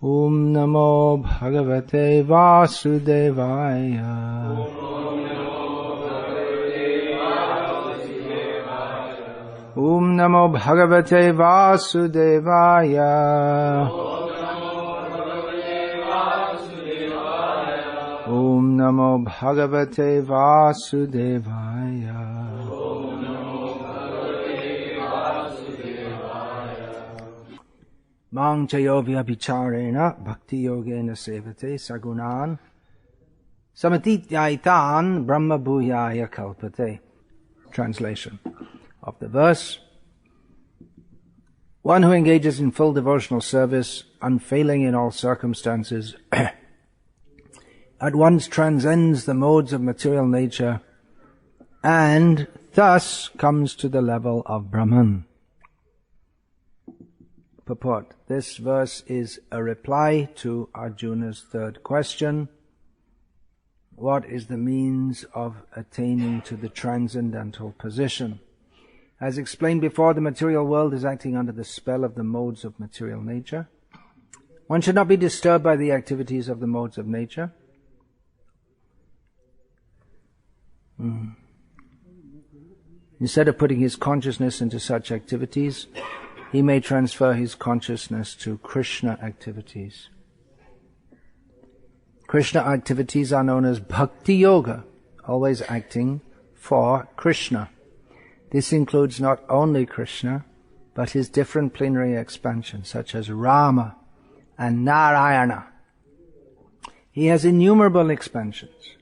Om Namo Bhagavate Vasudevaya. Om Namo Bhagavate Vasudevaya. Om Namo Bhagavate Vasudevaya. Mang chayovya bicharena bhakti yogena sevate sagunan samatityaitan brahma bhuyaya kalpate. Translation of the verse. One who engages in full devotional service, unfailing in all circumstances, at once transcends the modes of material nature and thus comes to the level of Brahman. Purport. This verse is a reply to Arjuna's third question. What is the means of attaining to the transcendental position? As explained before, the material world is acting under the spell of the modes of material nature. One should not be disturbed by the activities of the modes of nature. Instead of putting his consciousness into such activities, he may transfer his consciousness to Krishna activities. Krishna activities are known as Bhakti Yoga, always acting for Krishna. This includes not only Krishna, but his different plenary expansions, such as Rama and Narayana. He has innumerable expansions.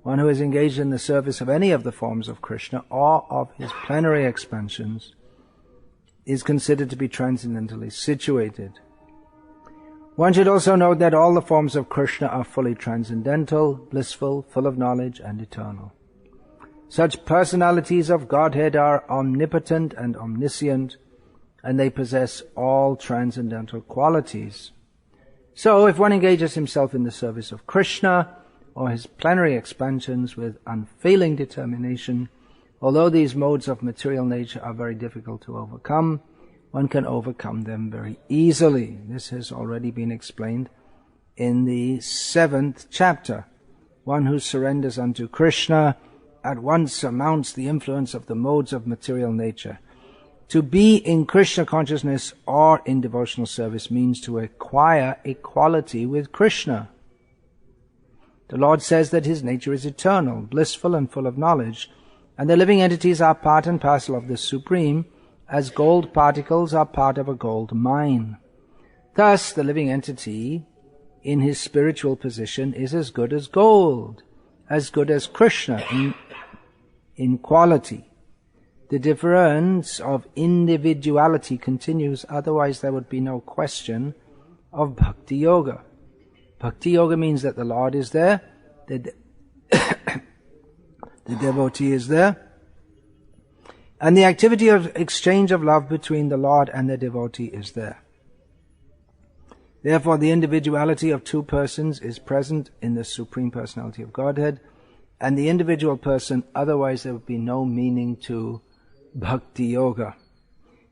One who is engaged in the service of any of the forms of Krishna or of his plenary expansions is considered to be transcendentally situated. One should also note that all the forms of Krishna are fully transcendental, blissful, full of knowledge, and eternal. Such personalities of Godhead are omnipotent and omniscient, and they possess all transcendental qualities. So, if one engages himself in the service of Krishna or his plenary expansions with unfailing determination, although these modes of material nature are very difficult to overcome, one can overcome them very easily. This has already been explained in the 7th chapter. One who surrenders unto Krishna at once surmounts the influence of the modes of material nature. To be in Krishna consciousness or in devotional service means to acquire equality with Krishna. The Lord says that his nature is eternal, blissful, and full of knowledge, and the living entities are part and parcel of the Supreme, as gold particles are part of a gold mine. Thus, the living entity in his spiritual position is as good as gold, as good as Krishna in quality. The difference of individuality continues, otherwise there would be no question of Bhakti Yoga. Bhakti Yoga means that the Lord is there, the devotee is there, and the activity of exchange of love between the Lord and the devotee is there. Therefore, the individuality of two persons is present in the Supreme Personality of Godhead, and the individual person, otherwise there would be no meaning to Bhakti Yoga.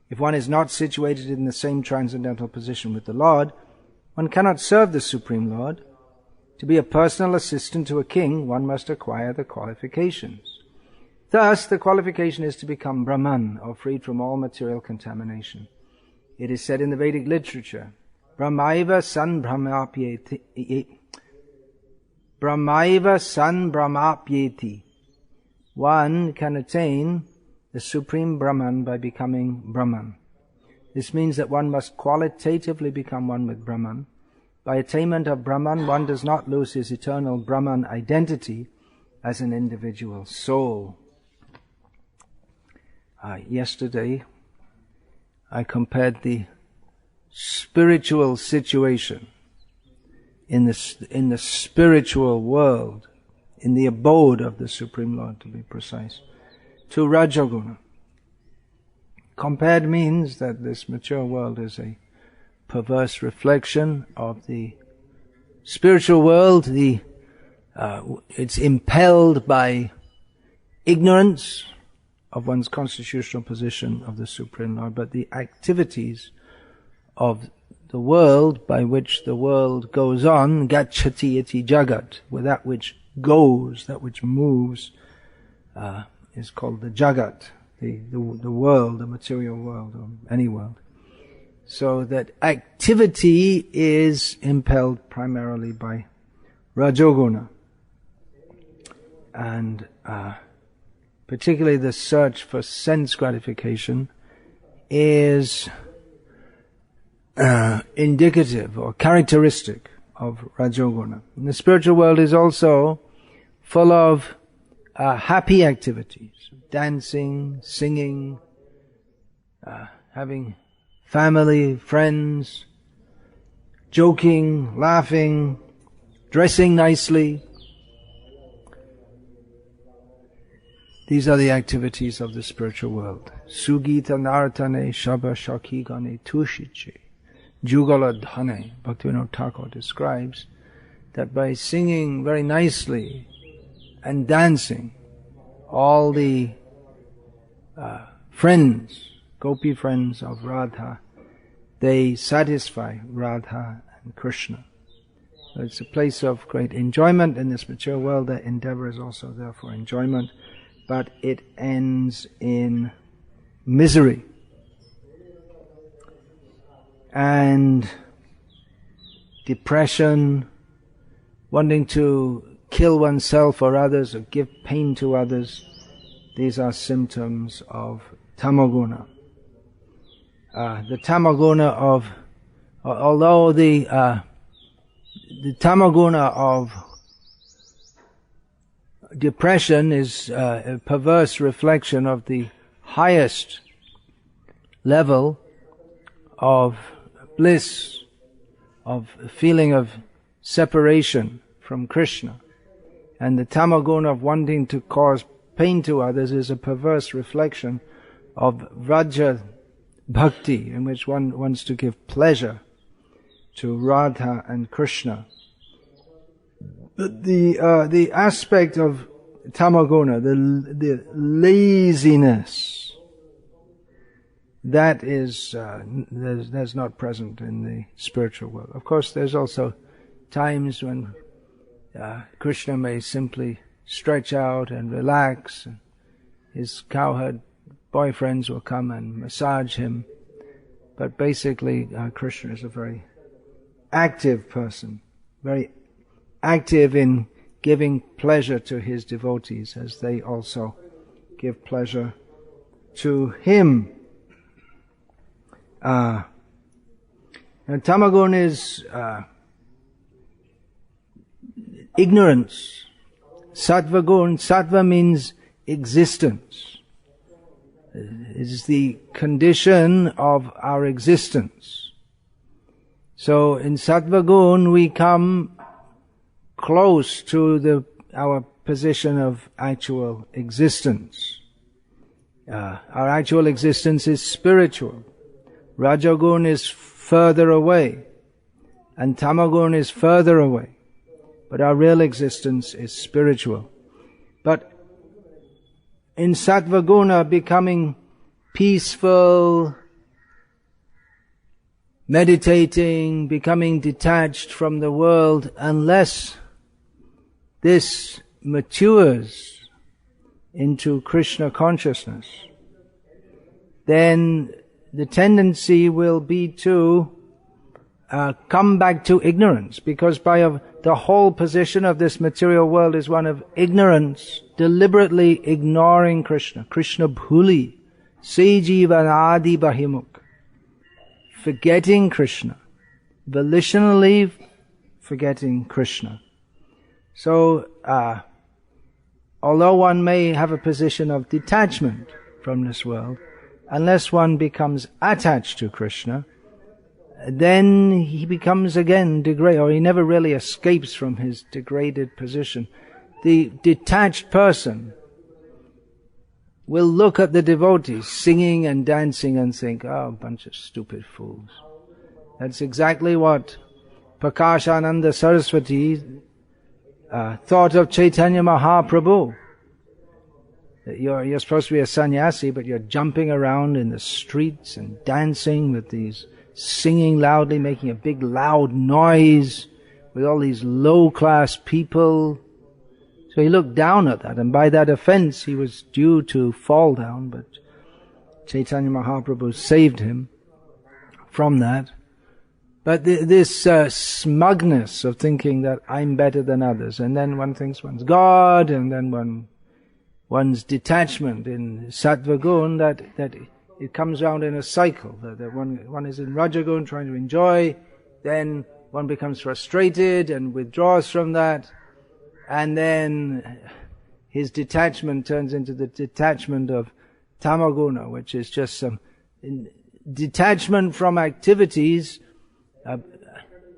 If one is not situated in the same transcendental position with the Lord, one cannot serve the Supreme Lord. To be a personal assistant to a king, one must acquire the qualifications. Thus, the qualification is to become Brahman, or freed from all material contamination. It is said in the Vedic literature, Brahmaiva san brahmapyeti. One can attain the Supreme Brahman by becoming Brahman. This means that one must qualitatively become one with Brahman. By attainment of Brahman, one does not lose his eternal Brahman identity as an individual soul. Yesterday, I compared the spiritual situation in the spiritual world, in the abode of the Supreme Lord, to be precise, to Rajoguna. Compared means that this mature world is a perverse reflection of the spiritual world. It's impelled by ignorance of one's constitutional position of the Supreme Lord, but the activities of the world by which the world goes on, gacchati iti jagat, with that which goes, that which moves, is called the jagat, the world, the material world, or any world. So that activity is impelled primarily by Rajoguna. And particularly the search for sense gratification is indicative or characteristic of Rajoguna. And the spiritual world is also full of happy activities, dancing, singing, having family, friends, joking, laughing, dressing nicely. These are the activities of the spiritual world. Sugita nartane shaba shakigane tushiche jugala dhane. Bhaktivinoda Thakur describes that by singing very nicely and dancing, all the friends, gopi friends of Radha, they satisfy Radha and Krishna. So it's a place of great enjoyment in this material world. The endeavor is also there for enjoyment, but it ends in misery and depression, wanting to kill oneself or others or give pain to others. These are symptoms of tamaguna. The tamaguna of, although the tamaguna of depression is a perverse reflection of the highest level of bliss, of feeling of separation from Krishna. And the tamaguna of wanting to cause pain to others is a perverse reflection of Vraja Bhakti, in which one wants to give pleasure to Radha and Krishna. But the aspect of tamaguna, the laziness, that is that's not present in the spiritual world. Of course, there's also times when Krishna may simply stretch out and relax. His cowherd boyfriends will come and massage him. But basically, Krishna is a very active person, very active in giving pleasure to his devotees, as they also give pleasure to him. And tamagun is ignorance. Sattva-gun, sattva means existence. It is the condition of our existence. So in sattva-gun we come close to our position of actual existence. Our actual existence is spiritual. Rajagun is further away, and tamagun is further away. But our real existence is spiritual. But in sattva-guna, becoming peaceful, meditating, becoming detached from the world, unless this matures into Krishna consciousness, then the tendency will be to come back to ignorance, because the whole position of this material world is one of ignorance, deliberately ignoring Krishna. Krishna bhuli, se jivanadi bahimuk. Forgetting Krishna, volitionally forgetting Krishna. So, although one may have a position of detachment from this world, unless one becomes attached to Krishna, then he becomes again degraded, or he never really escapes from his degraded position. The detached person will look at the devotees singing and dancing and think, oh, a bunch of stupid fools. That's exactly what Prakashananda Saraswati thought of Chaitanya Mahaprabhu. You're supposed to be a sannyasi, but you're jumping around in the streets and dancing with these singing loudly, making a big loud noise with all these low-class people. So he looked down at that, and by that offense he was due to fall down, but Chaitanya Mahaprabhu saved him from that. But this smugness of thinking that I'm better than others, and then one thinks one's God, and then one's detachment in Sattva Gun, that it comes round in a cycle, that one is in Rajagun trying to enjoy, then one becomes frustrated and withdraws from that, and then his detachment turns into the detachment of Tamaguna, which is just some detachment from activities.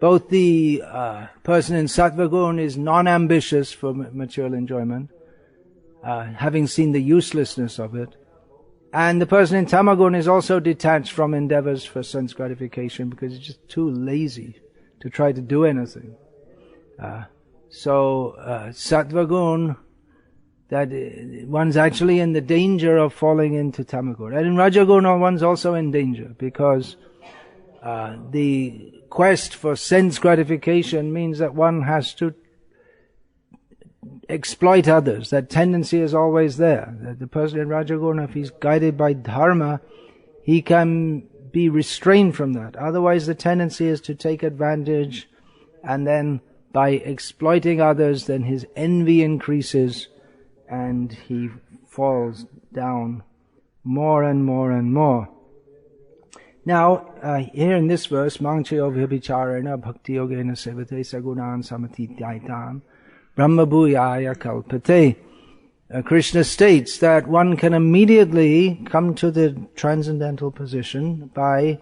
Both the person in Sattva Gun is non-ambitious for material enjoyment, having seen the uselessness of it. And the person in Tamagun is also detached from endeavors for sense gratification because he's just too lazy to try to do anything. So Sattva Gun, that one's actually in the danger of falling into Tamagun. And in Rajagun, one's also in danger because the quest for sense gratification means that one has to exploit others. That tendency is always there. The person in Rajaguna, if he's guided by dharma, he can be restrained from that. Otherwise the tendency is to take advantage, and then by exploiting others, then his envy increases and he falls down more and more and more. Now, here in this verse, Mangchayo Vibhicharena Bhakti Yogena Sevate Sagunan Samatitaitan Brahma Bhuyaya Kalpate. Krishna states that one can immediately come to the transcendental position by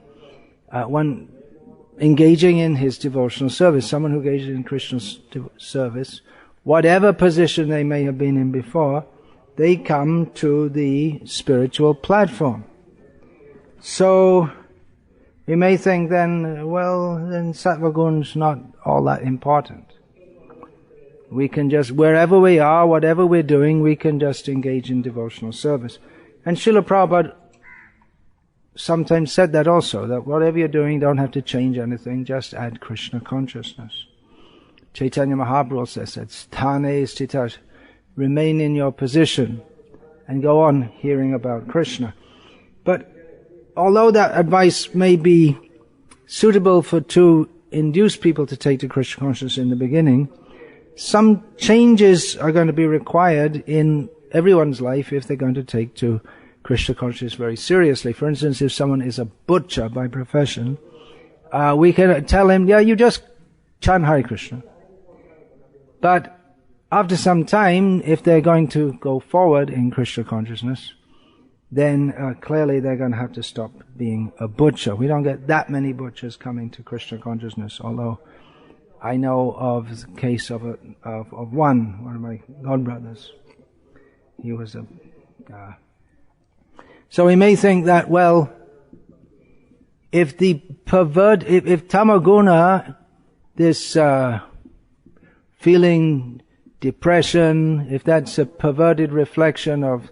one engaging in his devotional service. Someone who engages in Krishna's service, whatever position they may have been in before, they come to the spiritual platform. So we may think then, well, then Sattva Gun's not all that important. We can just, wherever we are, whatever we're doing, we can just engage in devotional service. And Srila Prabhupada sometimes said that also, that whatever you're doing, don't have to change anything, just add Krishna consciousness. Chaitanya Mahaprabhu says that sthane sthitas, remain in your position and go on hearing about Krishna. But although that advice may be suitable to induce people to take to Krishna consciousness in the beginning, some changes are going to be required in everyone's life if they're going to take to Krishna consciousness very seriously. For instance, if someone is a butcher by profession, we can tell him, yeah, you just chant Hare Krishna. But after some time, if they're going to go forward in Krishna consciousness, then clearly they're going to have to stop being a butcher. We don't get that many butchers coming to Krishna consciousness, although I know of the case of one of my godbrothers. He was a... So we may think that, well, if tamaguna, this feeling depression, if that's a perverted reflection of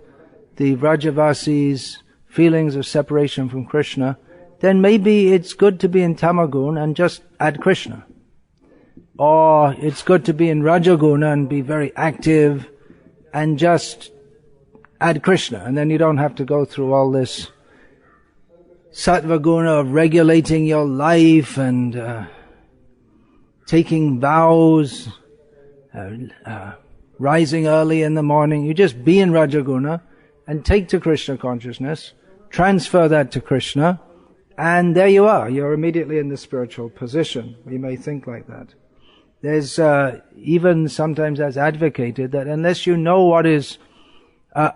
the Vrajavasis' feelings of separation from Krishna, then maybe it's good to be in Tamagun and just add Krishna. Or it's good to be in Rajaguna and be very active and just add Krishna. And then you don't have to go through all this Sattva Guna of regulating your life and taking vows, rising early in the morning. You just be in Rajaguna and take to Krishna consciousness, transfer that to Krishna, and there you are. You're immediately in the spiritual position. We may think like that. There's even sometimes that's advocated that unless you know what is the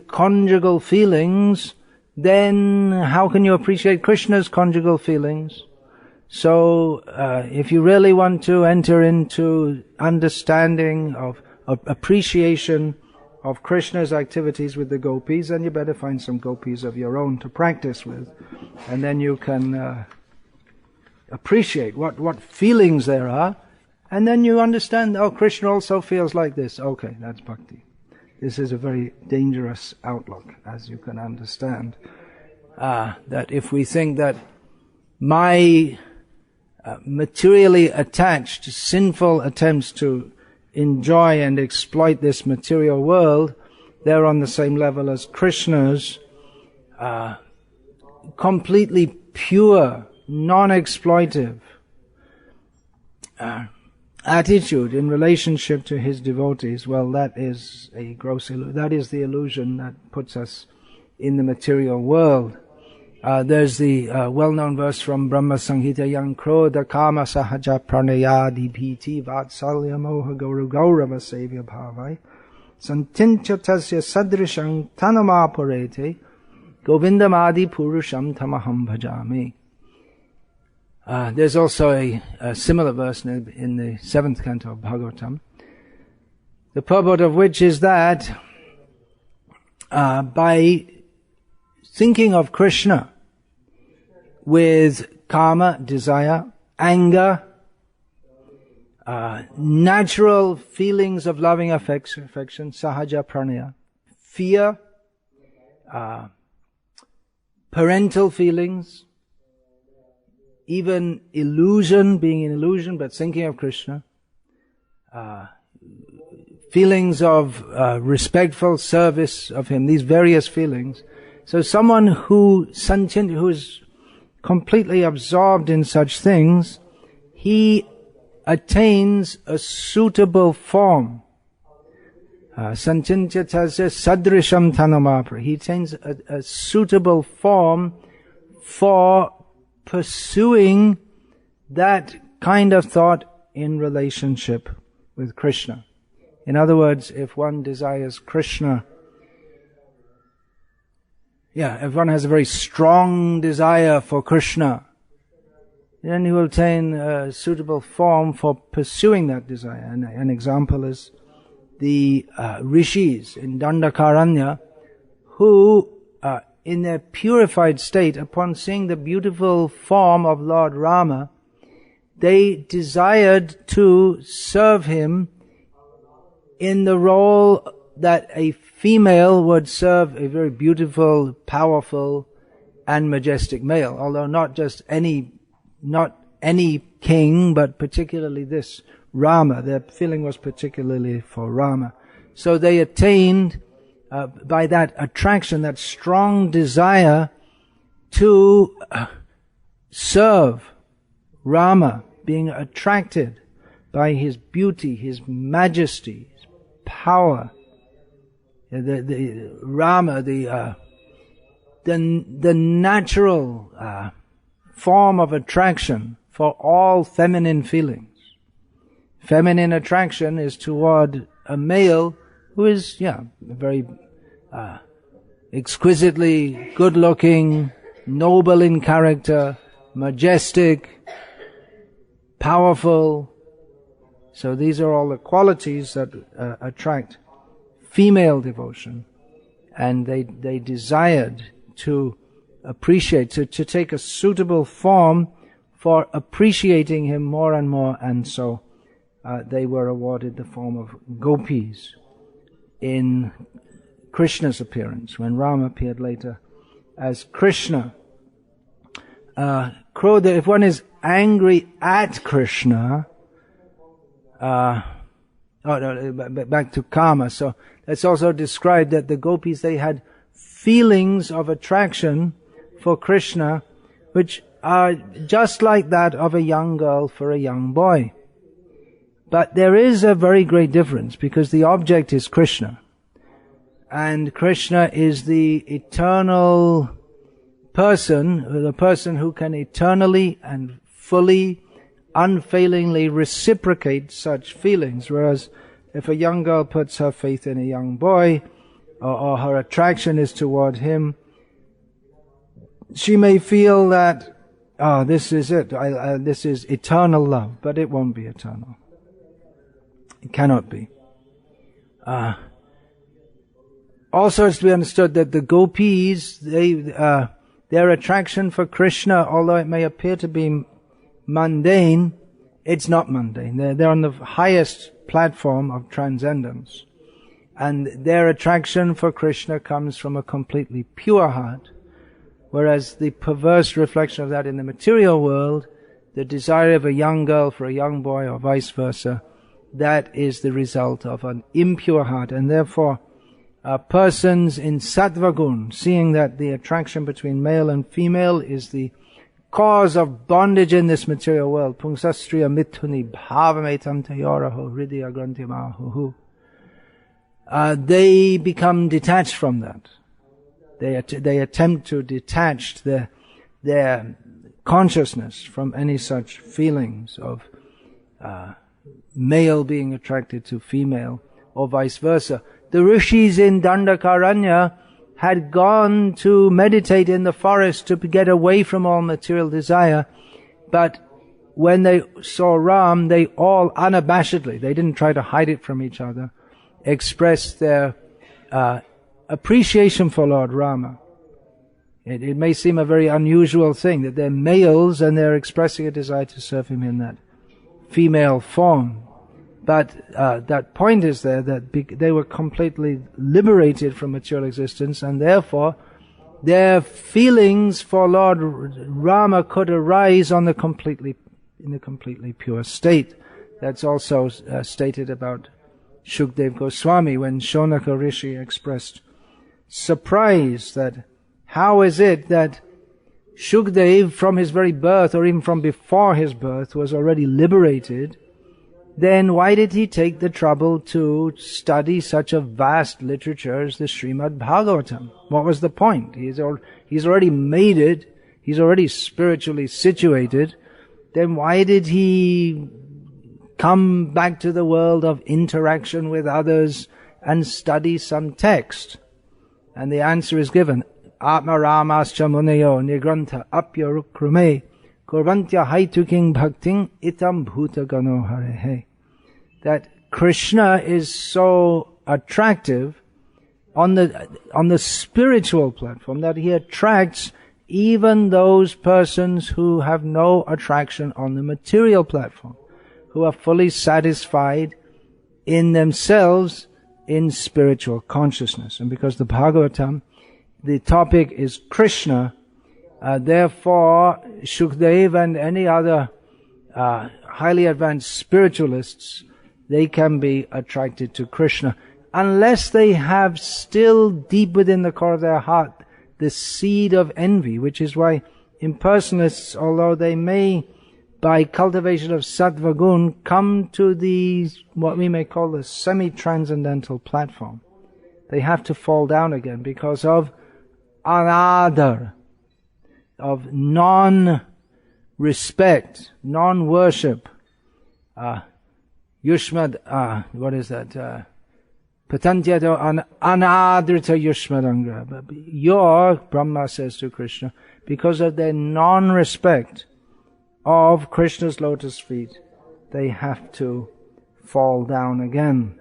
conjugal feelings, then how can you appreciate Krishna's conjugal feelings? So if you really want to enter into understanding of appreciation of Krishna's activities with the gopis, then you better find some gopis of your own to practice with, and then you can appreciate what feelings there are, and then you understand, oh, Krishna also feels like this. Okay, that's bhakti. This is a very dangerous outlook, as you can understand. That if we think that my materially attached, sinful attempts to enjoy and exploit this material world, they're on the same level as Krishna's completely pure, non-exploitive attitude in relationship to his devotees. Well, that is a gross illusion. That is the illusion that puts us in the material world. There's the well-known verse from Brahma Samhita, Yang Krodha Kama Sahaja Pranayadi Bhiti Vatsalya Moha Gauru Gaurava Sevya Bhavai Santincha Tasya Sadrishang Tanamapurete Govindam Adi Purusham Tamaham Bhajami. There's also a similar verse in the 7th canto of Bhagavatam, the purport of which is that by thinking of Krishna with kama, desire, anger, natural feelings of loving affection, sahaja pranaya, fear, parental feelings, even illusion, being in illusion but thinking of Krishna, feelings of respectful service of him, these various feelings. So someone who is completely absorbed in such things, he attains a suitable form. Santinchatasya sadrisham tanamapra. He attains a suitable form for pursuing that kind of thought in relationship with Krishna. In other words, if one desires Krishna, if one has a very strong desire for Krishna, then he will attain a suitable form for pursuing that desire. And an example is the rishis in Dandakaranya, who in their purified state, upon seeing the beautiful form of Lord Rama, they desired to serve him in the role that a female would serve a very beautiful, powerful, and majestic male. Although not any king, but particularly this Rama. Their feeling was particularly for Rama. So they attained, by that attraction, that strong desire to serve Rama, being attracted by his beauty, his majesty, his power. The Rama, the natural form of attraction for all feminine feelings. Feminine attraction is toward a male who is, very exquisitely good-looking, noble in character, majestic, powerful. So these are all the qualities that attract female devotion, and they desired to appreciate, to take a suitable form for appreciating him more and more, and so they were awarded the form of gopis in Krishna's appearance, when Rama appeared later as Krishna. Krodha, if one is angry at Krishna, back to kama, so it's also described that the gopis, they had feelings of attraction for Krishna, which are just like that of a young girl for a young boy. But there is a very great difference, because the object is Krishna. And Krishna is the eternal person, the person who can eternally and fully, unfailingly reciprocate such feelings. Whereas if a young girl puts her faith in a young boy, or her attraction is toward him, she may feel that, this is it, this is eternal love, but it won't be eternal. It cannot be. Also, it's to be understood that the gopis, their attraction for Krishna, although it may appear to be mundane, it's not mundane. They're on the highest platform of transcendence. And their attraction for Krishna comes from a completely pure heart, Whereas the perverse reflection of that in the material world, the desire of a young girl for a young boy or vice versa, that is the result of an impure heart. And therefore, persons in sattva gun, seeing that the attraction between male and female is the cause of bondage in this material world, pungsastriya mithuni bhavametam tayoraho hridaya grantimahuhu, they become detached from that. They attempt to detach their consciousness from any such feelings of male being attracted to female or vice versa. The rishis in Dandakaranya had gone to meditate in the forest to get away from all material desire, but when they saw Ram, they all unabashedly, they didn't try to hide it from each other, expressed their appreciation for Lord Rama. It may seem a very unusual thing that they're males and they're expressing a desire to serve him in that female form. But that point is there that they were completely liberated from material existence, and therefore their feelings for Lord Rama could arise in the completely pure state. That's also stated about Shukdev Goswami when Shonaka Rishi expressed surprise that how is it that Shukdev from his very birth or even from before his birth was already liberated, then why did he take the trouble to study such a vast literature as the Srimad Bhagavatam? What was the point? He's already made it, he's already spiritually situated, then why did he come back to the world of interaction with others and study some text? And the answer is given, Atma Ramascha Muneyo Nigrantha Apyarukrume Kurvantya Haituking Bhakting Itam Bhuta Gano Harehe. That Krishna is so attractive on the spiritual platform that he attracts even those persons who have no attraction on the material platform, who are fully satisfied in themselves in spiritual consciousness. And because the Bhagavatam, the topic is Krishna, therefore Shukdev and any other highly advanced spiritualists, they can be attracted to Krishna unless they have still deep within the core of their heart the seed of envy, which is why impersonalists, although they may by cultivation of sattva gun come to the what we may call the semi-transcendental platform, they have to fall down again because of anadar, of non-respect, non-worship. Yushmad, what is that? Patantyato anadrita yushmadangra. Your, Brahma says to Krishna, because of their non-respect of Krishna's lotus feet, they have to fall down again.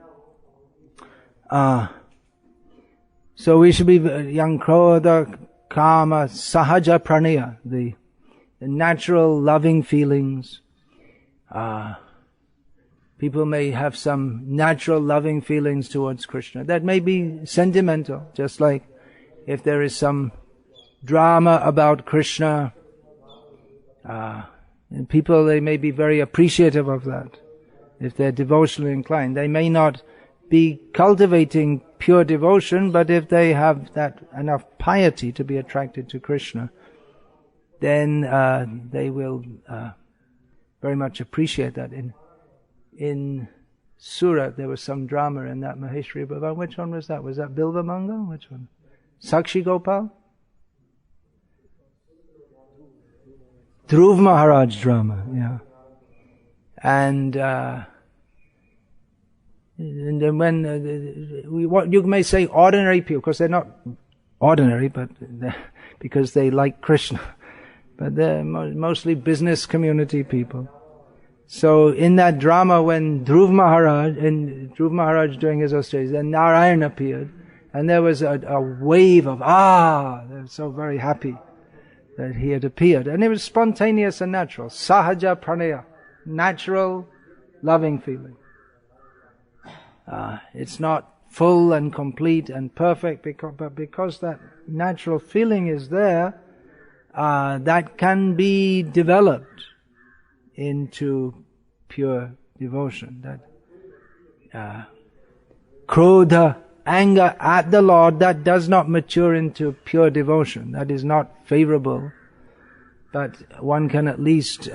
So we should be yang krodha, kama, sahaja pranaya, the natural loving feelings. People may have some natural loving feelings towards Krishna. That may be sentimental, just like if there is some drama about Krishna, and people, they may be very appreciative of that. If they're devotionally inclined, they may not be cultivating pure devotion, but if they have that enough piety to be attracted to Krishna, then they will very much appreciate that. In Surat, there was some drama in that Maheshwari Bhavan. Which one was that? Was that Bilva Mangal? Which one? Sakshi Gopal? Dhruv Maharaj drama, yeah. And then when what you may say ordinary people, because they're not ordinary, but because they like Krishna, but they're mostly business community people. So in that drama, when Dhruv Maharaj doing his austerities, then Narayan appeared, and there was a wave of they were so very happy that he had appeared, and it was spontaneous and natural, sahaja pranaya, natural loving feeling. It's not full and complete and perfect, but because that natural feeling is there, that can be developed into pure devotion. That krodha, anger at the Lord, that does not mature into pure devotion. That is not favorable. But one can at least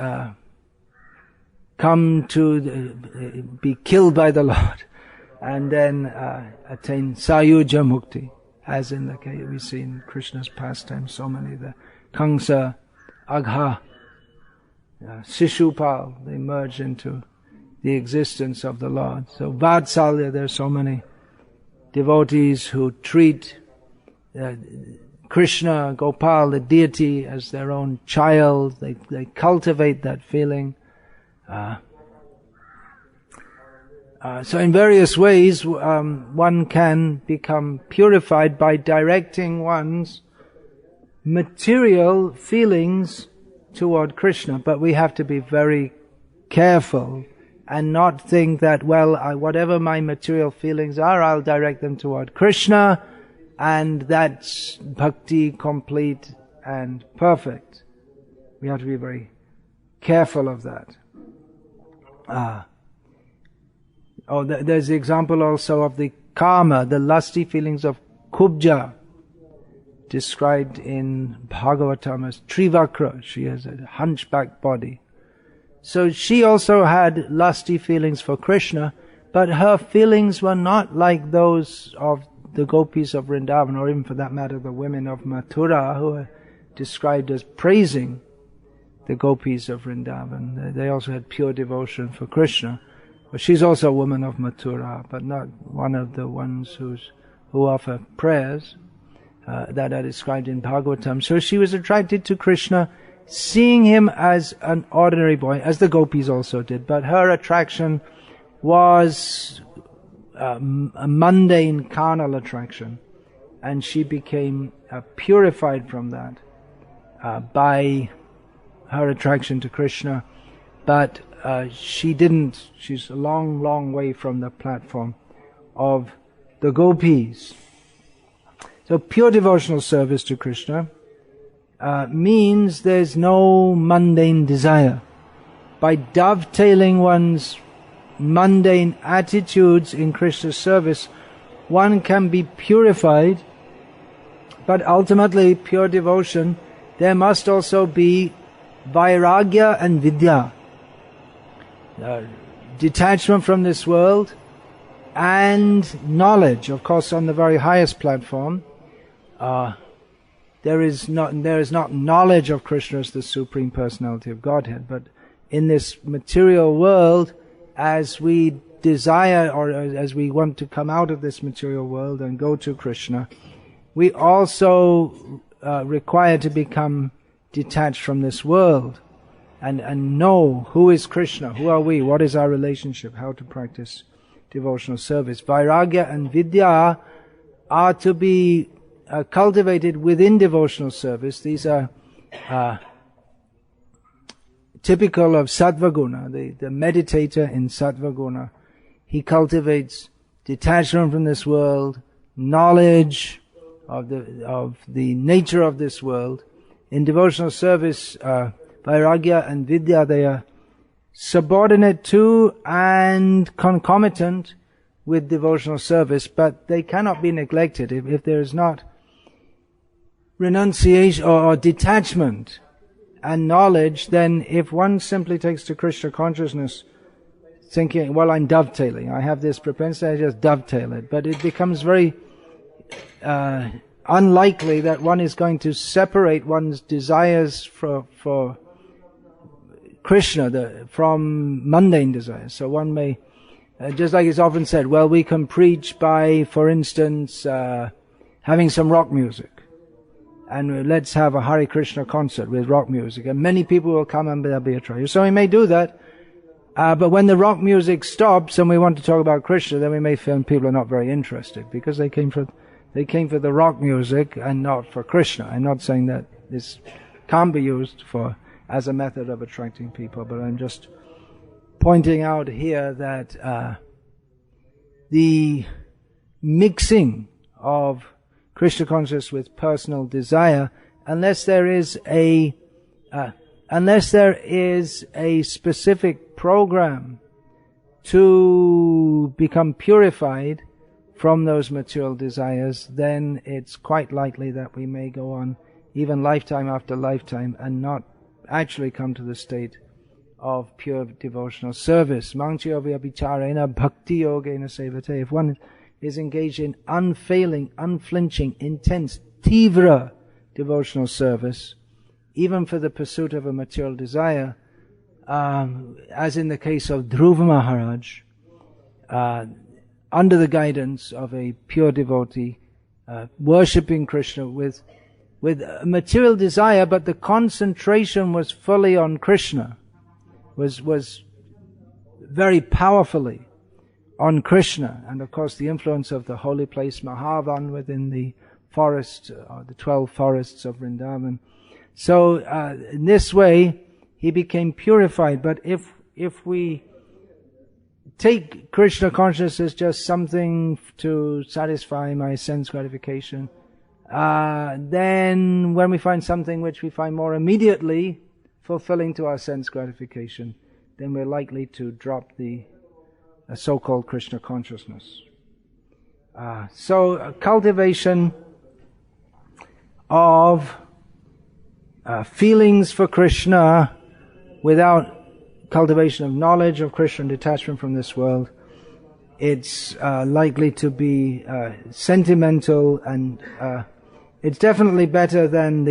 come to be killed by the Lord and then attain sayuja mukti, as in the case we see in Krishna's pastime, so many, the Kamsa, Agha, Shishupal, they merge into the existence of the Lord. So Vatsalya, there are so many devotees who treat Krishna, Gopal, the deity, as their own child. They cultivate that feeling. So in various ways, one can become purified by directing one's material feelings toward Krishna. But we have to be very careful and not think that, well, whatever my material feelings are, I'll direct them toward Krishna, and that's bhakti complete and perfect. We have to be very careful of that. There's the example also of the kama, the lusty feelings of Kubja, described in Bhagavatam as Trivakra. She has a hunchback body. So she also had lusty feelings for Krishna, but her feelings were not like those of the gopis of Vrindavan, or even for that matter the women of Mathura, who are described as praising the gopis of Vrindavan. They also had pure devotion for Krishna. But she's also a woman of Mathura, but not one of the ones who offer prayers that are described in Bhagavatam. So she was attracted to Krishna, seeing him as an ordinary boy, as the gopis also did. But her attraction was a mundane, carnal attraction, and she became purified from that by her attraction to Krishna. But she's a long, long way from the platform of the gopis. So pure devotional service to Krishna means there's no mundane desire. By dovetailing one's mundane attitudes in Krishna's service, one can be purified, but ultimately pure devotion, there must also be vairagya and vidya. Detachment from this world and knowledge. Of course, on the very highest platform, there is not knowledge of Krishna as the Supreme Personality of Godhead, but in this material world, as we desire, or as we want to come out of this material world and go to Krishna, we also require to become detached from this world and know who is Krishna, who are we, what is our relationship, how to practice devotional service. Vairagya and Vidya are to be cultivated within devotional service. These are typical of Sattvaguna, the meditator in Sattvaguna. He cultivates detachment from this world, knowledge of the nature of this world. In devotional service, Vairagya and Vidya, they are subordinate to and concomitant with devotional service, but they cannot be neglected. If there is not renunciation or detachment and knowledge, then if one simply takes to Krishna consciousness thinking, well, I'm dovetailing, I have this propensity, I just dovetail it, but it becomes very unlikely that one is going to separate one's desires for Krishna from mundane desires. So one may, just like it's often said, well, we can preach by, for instance, having some rock music. And let's have a Hare Krishna concert with rock music. And many people will come and there'll be a trial. So we may do that. But when the rock music stops and we want to talk about Krishna, then we may feel people are not very interested because they came for the rock music and not for Krishna. I'm not saying that this can't be used as a method of attracting people, but I'm just pointing out here that the mixing of Krishna consciousness with personal desire unless there is a specific program to become purified from those material desires, then it's quite likely that we may go on even lifetime after lifetime and not actually come to the state of pure devotional service. Bhakti yogena sevate. If one is engaged in unfailing, unflinching, intense, tivra devotional service, even for the pursuit of a material desire, as in the case of Dhruva Maharaj, under the guidance of a pure devotee, worshipping Krishna with a material desire, but the concentration was fully on Krishna, was very powerfully on Krishna. And of course the influence of the holy place Mahavan within the forest, the 12 forests of Vrindavan. So in this way he became purified. But if we take Krishna consciousness as just something to satisfy my sense gratification, then when we find something which we find more immediately fulfilling to our sense gratification, then we're likely to drop the so-called Krishna consciousness. So cultivation of feelings for Krishna without cultivation of knowledge of Krishna and detachment from this world, it's likely to be sentimental, and it's definitely better than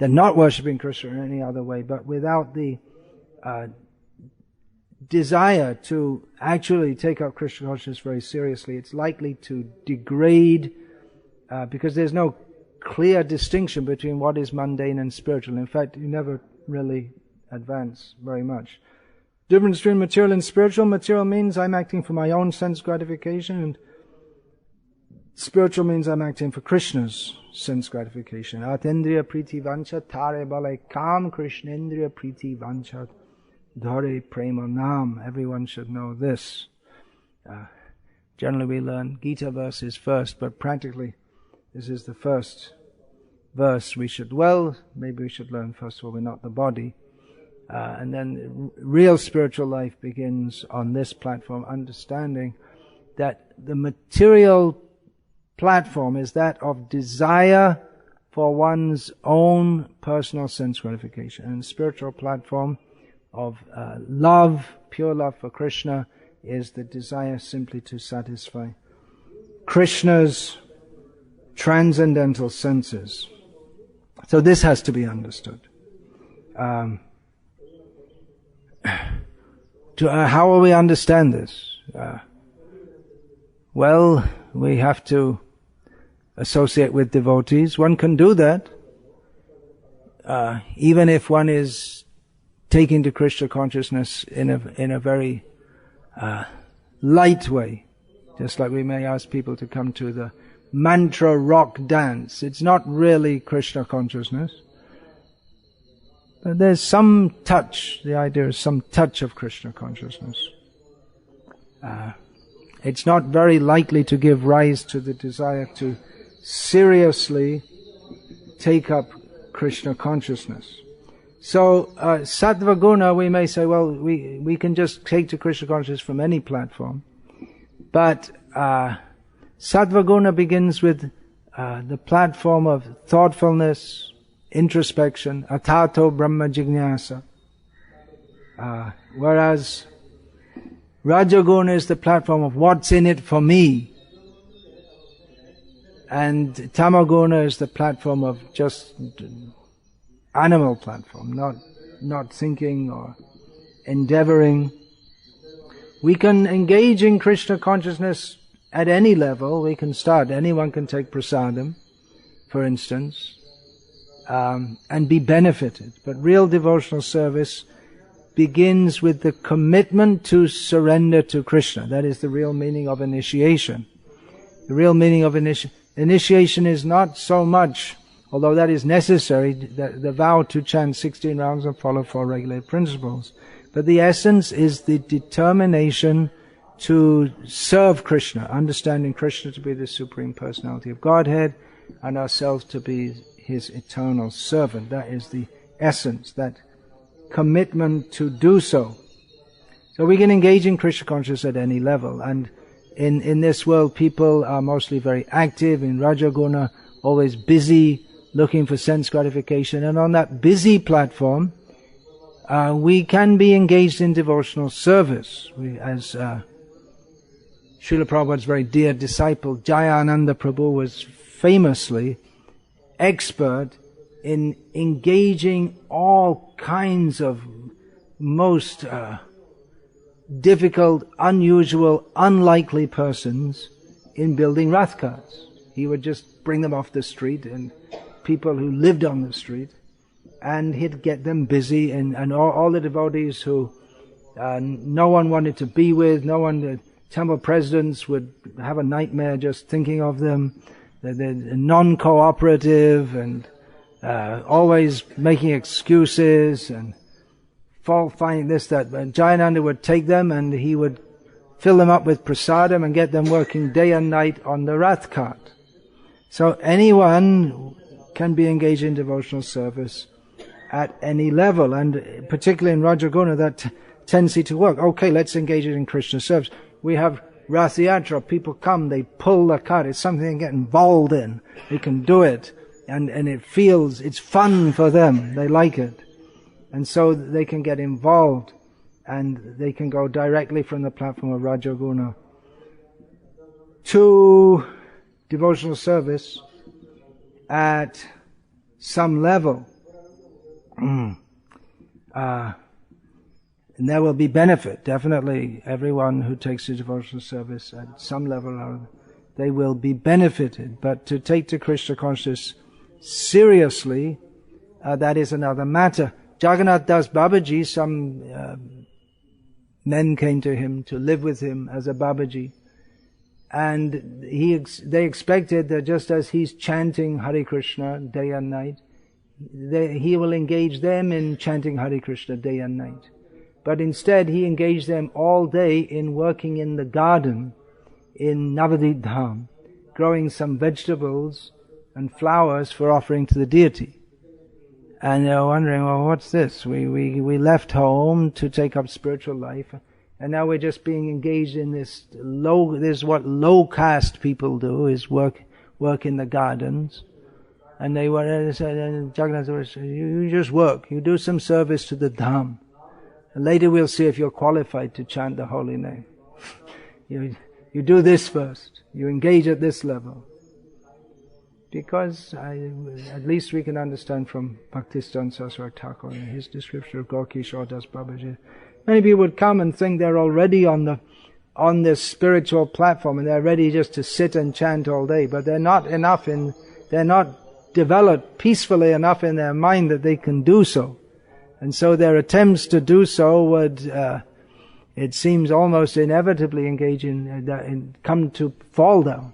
not worshipping Krishna in any other way. But without the desire to actually take up Krishna consciousness very seriously, it's likely to degrade, because there's no clear distinction between what is mundane and spiritual. In fact, you never really advance very much. Difference between material and spiritual. Material means I'm acting for my own sense gratification, and spiritual means I'm acting for Krishna's sense gratification. Atendriya priti vanchat tare bale kam krishnendriya priti vanchat dhare prema nam. Everyone should know this. Generally we learn Gita verses first, but practically this is the first verse. Maybe we should learn first of all we're not the body. And then real spiritual life begins on this platform, understanding that the material platform is that of desire for one's own personal sense gratification. And the spiritual platform of love, pure love for Krishna, is the desire simply to satisfy Krishna's transcendental senses. So this has to be understood. How will we understand this? Well, we have to associate with devotees. One can do that, even if one is taking to Krishna consciousness in a very light way. Just like we may ask people to come to the mantra rock dance. It's not really Krishna consciousness. But there's some touch, the idea is some touch of Krishna consciousness. It's not very likely to give rise to the desire to seriously take up Krishna consciousness. So, sattva guna, we may say, well, we can just take to Krishna consciousness from any platform. But sattva guna begins with the platform of thoughtfulness, introspection, atato brahma jignasa. Whereas rajaguna is the platform of what's in it for me. And tamaguna is the platform of just animal platform, not thinking or endeavoring. We can engage in Krishna consciousness at any level. We can start, anyone can take prasadam, for instance, and be benefited. But real devotional service begins with the commitment to surrender to Krishna. That is the real meaning of initiation. The real meaning of initiation is not so much, although that is necessary, the vow to chant 16 rounds and follow 4 regulated principles. But the essence is the determination to serve Krishna, understanding Krishna to be the Supreme Personality of Godhead and ourselves to be his eternal servant. That is the essence, that commitment to do so. So we can engage in Krishna consciousness at any level. And in this world, people are mostly very active in Rajaguna, always busy, looking for sense gratification. And on that busy platform, we can be engaged in devotional service. As Srila Prabhupada's very dear disciple, Jayananda Prabhu, was famously expert in engaging all kinds of most difficult, unusual, unlikely persons in building rath carts. He would just bring them off the street, and people who lived on the street, and he'd get them busy, and all the devotees who no one wanted to be with, the temple presidents would have a nightmare just thinking of them. They're non-cooperative and always making excuses and fault finding this, that. But Jayananda would take them and he would fill them up with prasadam and get them working day and night on the rath cart. So anyone can be engaged in devotional service at any level, and particularly in Rajaguna, that tendency to work. Okay, let's engage in Krishna service. We have Rath Yatra, people come, they pull the cart, it's something they get involved in. They can do it, and it's fun for them, they like it. And so they can get involved, and they can go directly from the platform of Rajaguna to devotional service at some level. And there will be benefit. Definitely everyone who takes to devotional service at some level, they will be benefited. But to take to Krishna consciousness seriously, that is another matter. Jagannath Das Babaji, some men came to him to live with him as a Babaji. And they expected that just as he's chanting Hare Krishna day and night, he will engage them in chanting Hare Krishna day and night. But instead he engaged them all day in working in the garden in Navadvip Dham, growing some vegetables and flowers for offering to the deity. And they were wondering, well, what's this? We left home to take up spiritual life, and now we're just being engaged in this is what low caste people do, is work in the gardens. And they said, Jagannath said, you just work, you do some service to the Dham. And later we'll see if you're qualified to chant the holy name. You do this first. You engage at this level. Because at least we can understand from Bhaktistan Saraswati Thakur in his description of Gaur-Kishore Das Babaji, many people would come and think they're already on this spiritual platform and they're ready just to sit and chant all day, but they're not developed peacefully enough in their mind that they can do so. And so their attempts to do so would, it seems, almost inevitably engage in come to fall down.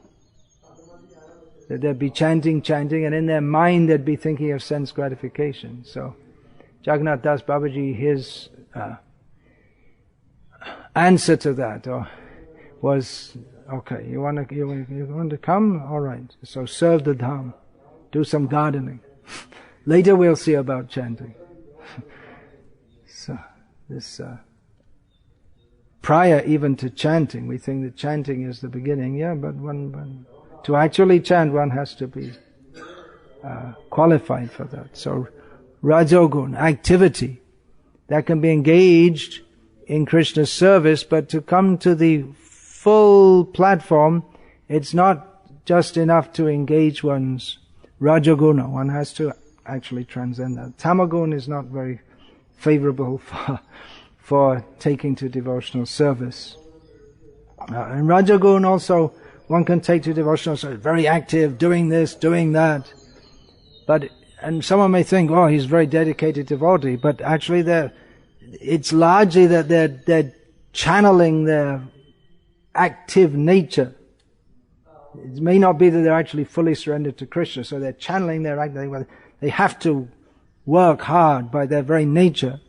That they'd be chanting, and in their mind they'd be thinking of sense gratification. So Jagannath Das Babaji, his answer to that was, okay, you want to come? All right. So serve the Dham. Do some gardening. Later we'll see about chanting. So this prior even to chanting, we think that chanting is the beginning. Yeah, but to actually chant, one has to be qualified for that. So Rajogun, activity, that can be engaged in Krishna's service, but to come to the full platform, it's not just enough to engage one's Rajaguna. One has to actually transcend that. Tamagun is not very favorable for taking to devotional service. And Rajagun also, one can take to devotional service, very active, doing this, doing that. And someone may think, oh, he's very dedicated devotee, but actually it's largely that they're channeling their active nature. It may not be that they're actually fully surrendered to Krishna, so they're channeling their active. They have to work hard by their very nature,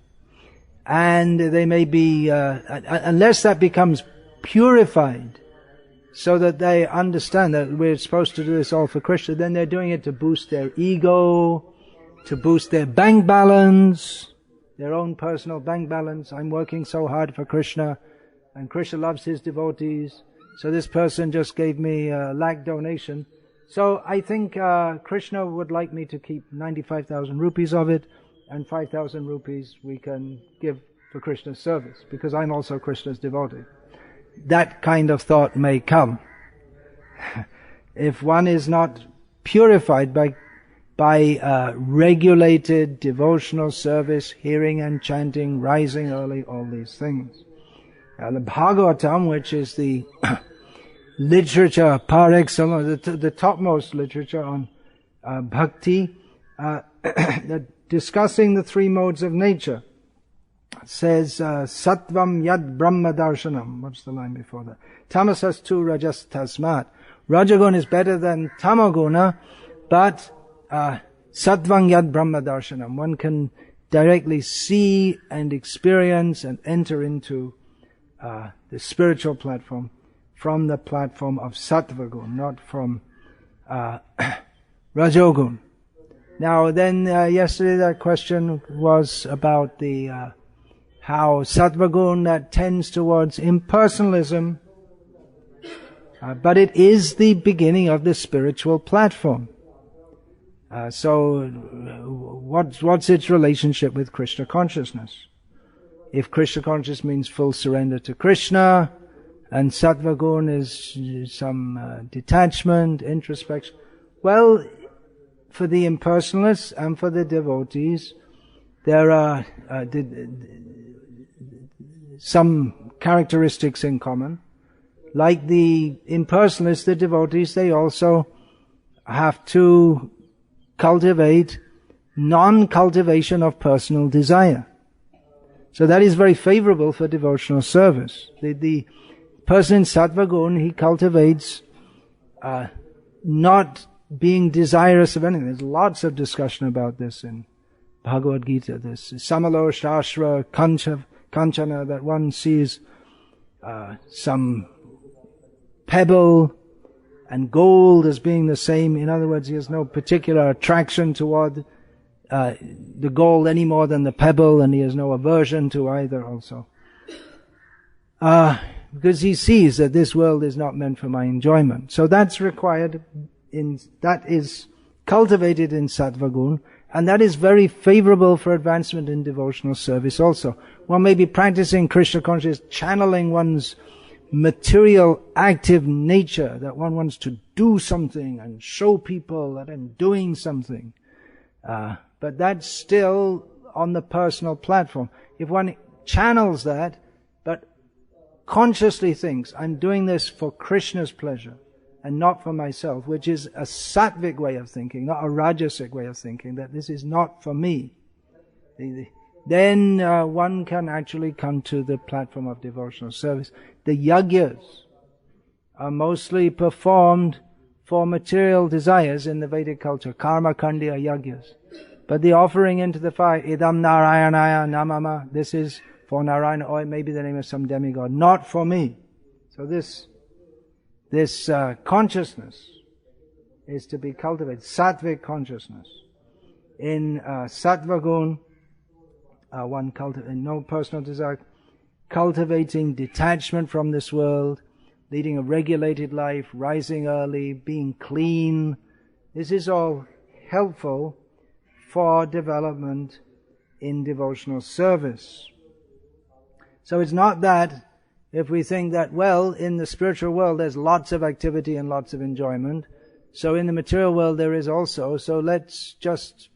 and they may be unless that becomes purified so that they understand that we're supposed to do this all for Krishna. Then they're doing it to boost their ego, to boost their bank balance, their own personal bank balance. I'm working so hard for Krishna, and Krishna loves his devotees, so this person just gave me a lakh donation. So I think Krishna would like me to keep 95,000 rupees of it, and 5,000 rupees we can give for Krishna's service, because I'm also Krishna's devotee. That kind of thought may come. If one is not purified by regulated devotional service, hearing and chanting, rising early, all these things. The Bhagavatam, which is the literature par excellence, the topmost literature on Bhakti, discussing the three modes of nature, says Sattvam Yad Brahma Darshanam. What's the line before that? Tamasas tu Rajas Tasmat. Rajagun is better than Tamaguna, but Sattvam Yad Brahma Darshanam. One can directly see and experience and enter into the spiritual platform from the platform of Sattvagun, not from Rajogun. Now then, yesterday that question was about the how Sattvagun that tends towards impersonalism, but it is the beginning of the spiritual platform. So what's its relationship with Krishna consciousness? If Krishna consciousness means full surrender to Krishna, and Sattvagun is some detachment, introspection, well, for the impersonalists and for the devotees, there are some characteristics in common. Like the impersonalists, the devotees, they also have to cultivate non-cultivation of personal desire. So that is very favorable for devotional service. The person in Sattvagun, he cultivates not being desirous of anything. There's lots of discussion about this in Bhagavad-gita. This samalo shashra kanchana, that one sees some pebble and gold as being the same. In other words, he has no particular attraction toward the gold any more than the pebble, and he has no aversion to either also. Because he sees that this world is not meant for my enjoyment. So that's required that is cultivated in Sattvagun, and that is very favorable for advancement in devotional service also. One may be practicing Krishna consciousness, channeling one's material active nature, that one wants to do something and show people that I'm doing something. But that's still on the personal platform. If one channels that, but consciously thinks, I'm doing this for Krishna's pleasure and not for myself, which is a sattvic way of thinking, not a rajasic way of thinking, that this is not for me, then one can actually come to the platform of devotional service. The yagyas are mostly performed for material desires in the Vedic culture, karma kandya yagyas. But the offering into the fire, idam narayanaya namama, this is for Narayana, or it may be the name of some demigod, not for me. So this consciousness is to be cultivated, sattvic consciousness. In Sattvagun, one cultivates no personal desire, cultivating detachment from this world, leading a regulated life, rising early, being clean. This is all helpful for development in devotional service. So it's not that if we think that, well, in the spiritual world there's lots of activity and lots of enjoyment, so in the material world there is also, so let's just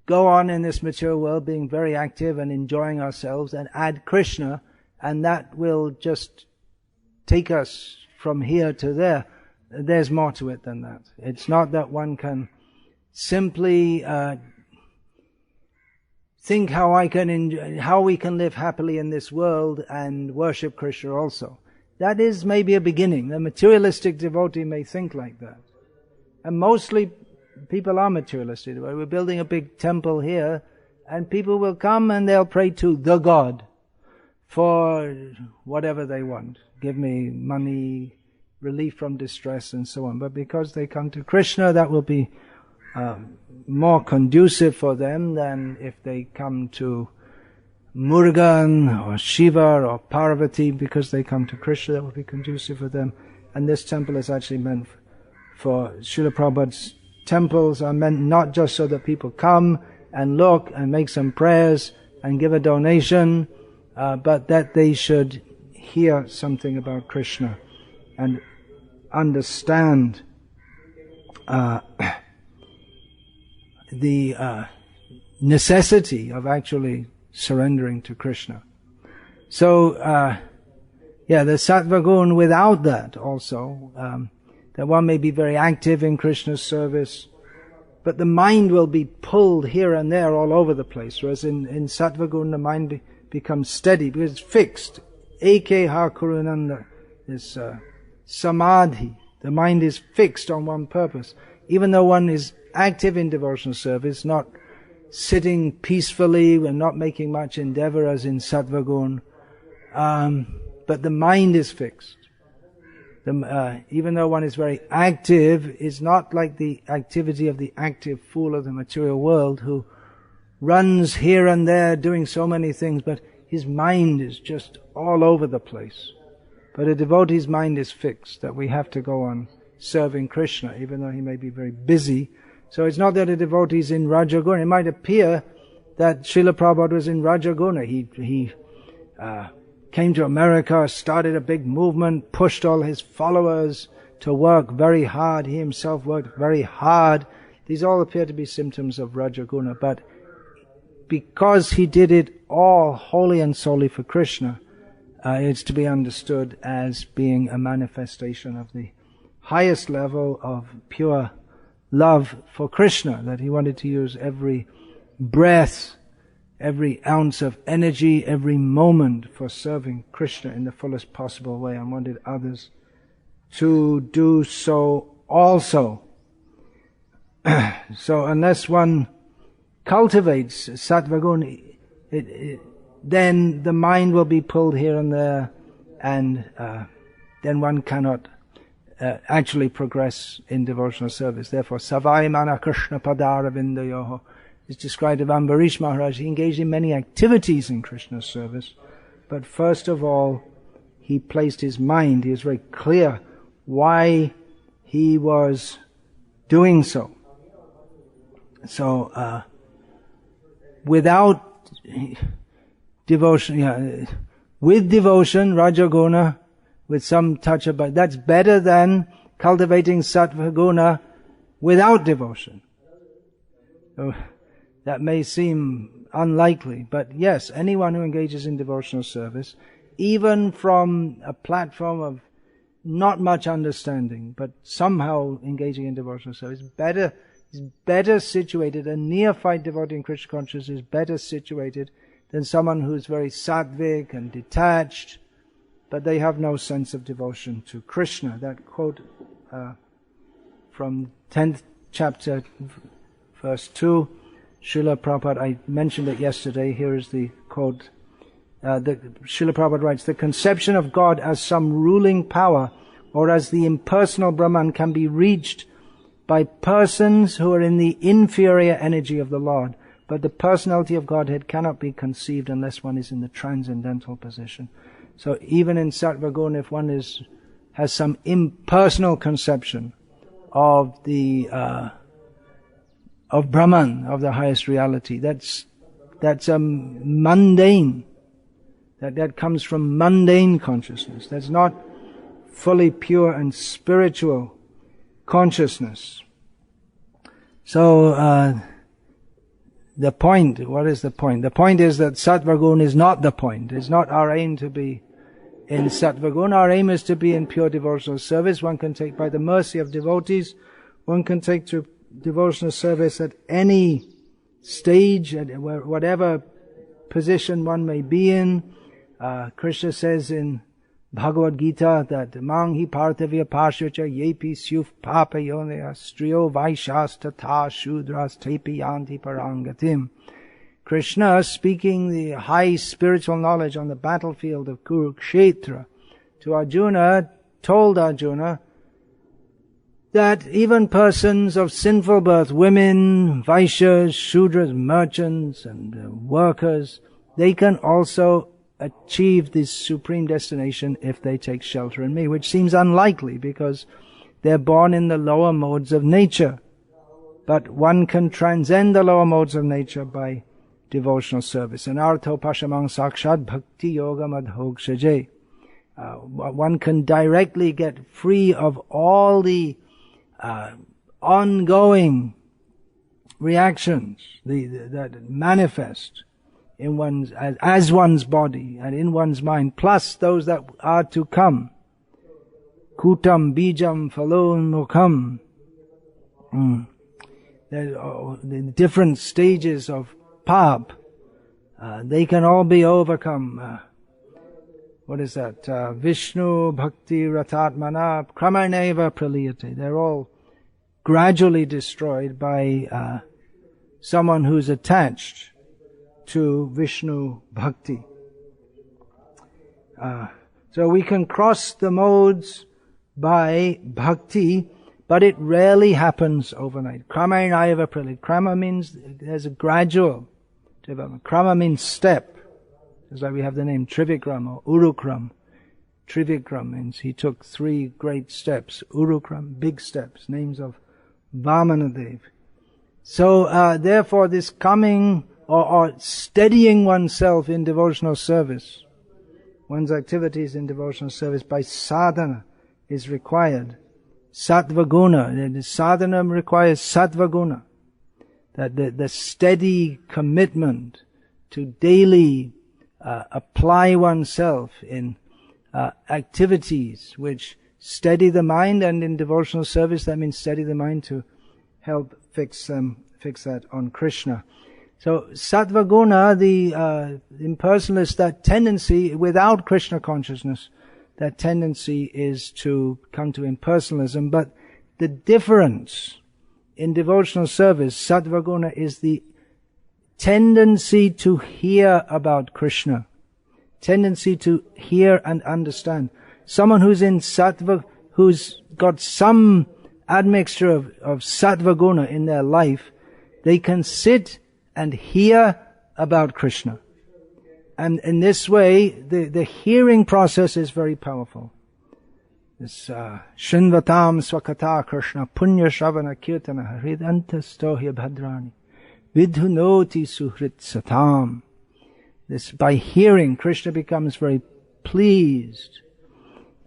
go on in this material world being very active and enjoying ourselves and add Krishna, and that will just take us from here to there. There's more to it than that. It's not that one can simply think how we can live happily in this world and worship Krishna also. That is maybe a beginning. The materialistic devotee may think like that. And mostly people are materialistic. We're building a big temple here, and people will come and they'll pray to the God for whatever they want. Give me money, relief from distress and so on. But because they come to Krishna, that will be more conducive for them than if they come to Murugan or Shiva or Parvati. Because they come to Krishna, that will be conducive for them. And this temple is actually meant for Srila Prabhupada's temples are meant not just so that people come and look and make some prayers and give a donation, but that they should hear something about Krishna and understand the necessity of actually surrendering to Krishna. So, the sattva gun without that also, that one may be very active in Krishna's service, but the mind will be pulled here and there all over the place, whereas in sattva gun the mind becomes steady because it's fixed. Eke ha kurunanda is samadhi. The mind is fixed on one purpose. Even though one is active in devotional service, not sitting peacefully and not making much endeavor as in sattva gun, but the mind is fixed. Even though one is very active, it's not like the activity of the active fool of the material world who runs here and there doing so many things, but his mind is just all over the place. But a devotee's mind is fixed, that we have to go on serving Krishna, even though he may be very busy. So it's not that a devotee is in Rajaguna. It might appear that Srila Prabhupada was in Rajaguna. He came to America, started a big movement, pushed all his followers to work very hard. He himself worked very hard. These all appear to be symptoms of Rajaguna. But because he did it all wholly and solely for Krishna, it's to be understood as being a manifestation of the highest level of pure love for Krishna, that he wanted to use every breath, every ounce of energy, every moment for serving Krishna in the fullest possible way, and wanted others to do so also. So unless one cultivates sattva gun, then the mind will be pulled here and there, and then one cannot actually progress in devotional service. Therefore, Savai Mana Krishna Padara Vindayoho is described of Ambarish Maharaj. He engaged in many activities in Krishna's service, but first of all, he placed his mind, he was very clear why he was doing so. So, without devotion, with devotion, Rajaguna, with some touch of, but that's better than cultivating sattva guna without devotion. So, that may seem unlikely, but yes, anyone who engages in devotional service, even from a platform of not much understanding, but somehow engaging in devotional service, is better situated. A neophyte devotee in Krishna consciousness is better situated than someone who is very sattvic and detached, but they have no sense of devotion to Krishna. That quote from 10th chapter, verse 2, Srila Prabhupada, I mentioned it yesterday, here is the quote. Srila Prabhupada writes, "The conception of God as some ruling power or as the impersonal Brahman can be reached by persons who are in the inferior energy of the Lord, but the personality of Godhead cannot be conceived unless one is in the transcendental position." So even in sattva guna, if one has some impersonal conception of the of Brahman, of the highest reality, that's mundane. That comes from mundane consciousness. That's not fully pure and spiritual consciousness. So the point, what is the point? The point is that sattva guna is not the point. It's not our aim to be in sattva guna. Our aim is to be in pure devotional service. One can take, by the mercy of devotees, one can take to devotional service at any stage, at whatever position one may be in. Krishna says in Bhagavad-gita that Manghi Parthavya Pashyacha Yepi Syuf Papa Yonaya Striyo Vaishas Tata Shudras Tepi Yanti Parangatim. Krishna, speaking the high spiritual knowledge on the battlefield of Kurukshetra, to Arjuna told Arjuna that even persons of sinful birth, women, Vaishyas, Shudras, merchants and workers, they can also achieve this supreme destination if they take shelter in me, which seems unlikely because they're born in the lower modes of nature. But one can transcend the lower modes of nature by devotional service. And artho pashamang sakshat bhakti yoga madhokshaje. One can directly get free of all the ongoing reactions that manifest in one's as one's body and in one's mind, plus those that are to come. Kutam bijam phalon mukham. The different stages of pap, they can all be overcome. What is that? Vishnu bhakti ratatmana kramaneva praliyate. They're all gradually destroyed by someone who's attached to Vishnu bhakti. So we can cross the modes by bhakti, but it rarely happens overnight. Kramaneva praliyate. Krama means there's a gradual development. Krama means step. It's like we have the name Trivikram or Urukram. Trivikram means he took 3 great steps. Urukram, big steps, names of Vamanadev. So therefore this coming or steadying oneself in devotional service, one's activities in devotional service by sadhana is required. Sattva guna. The sadhana requires sattva guna. That the steady commitment to daily apply oneself in activities which steady the mind, and in devotional service that means steady the mind to help fix that on Krishna. So sattva guna, the impersonalist, that tendency without Krishna consciousness, that tendency is to come to impersonalism. But the difference in devotional service, sattva guna, is the tendency to hear about Krishna, tendency to hear and understand. Someone who's in sattva, who's got some admixture of sattva guna in their life, they can sit and hear about Krishna. And in this way, the hearing process is very powerful. This Shinvatam Swakata Krishna Punya Shravana Kirtana Hridantastohya Bhadrani Vidhunoti Suhrit Satam. This, by hearing, Krishna becomes very pleased,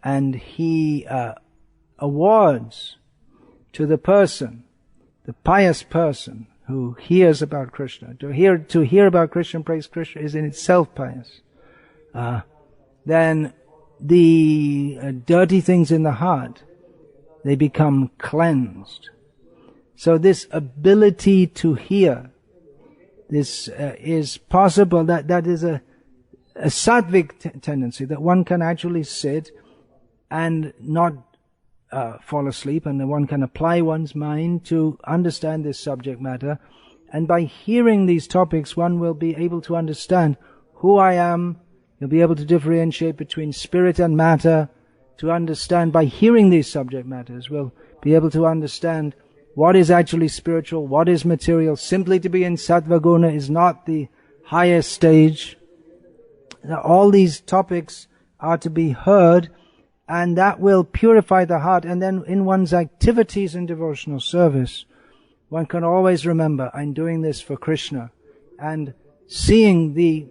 and he awards to the person, the pious person who hears about Krishna. To hear about Krishna and praise Krishna is in itself pious. Then the dirty things in the heart, they become cleansed. So this ability to hear, this is possible. That is a sattvic tendency, that one can actually sit and not fall asleep, and that one can apply one's mind to understand this subject matter. And by hearing these topics, one will be able to understand who I am. You'll be able to differentiate between spirit and matter. To understand, by hearing these subject matters, we'll be able to understand what is actually spiritual, what is material. Simply to be in sattva guna is not the highest stage. Now, all these topics are to be heard, and that will purify the heart. And then in one's activities in devotional service, one can always remember, I'm doing this for Krishna. And seeing the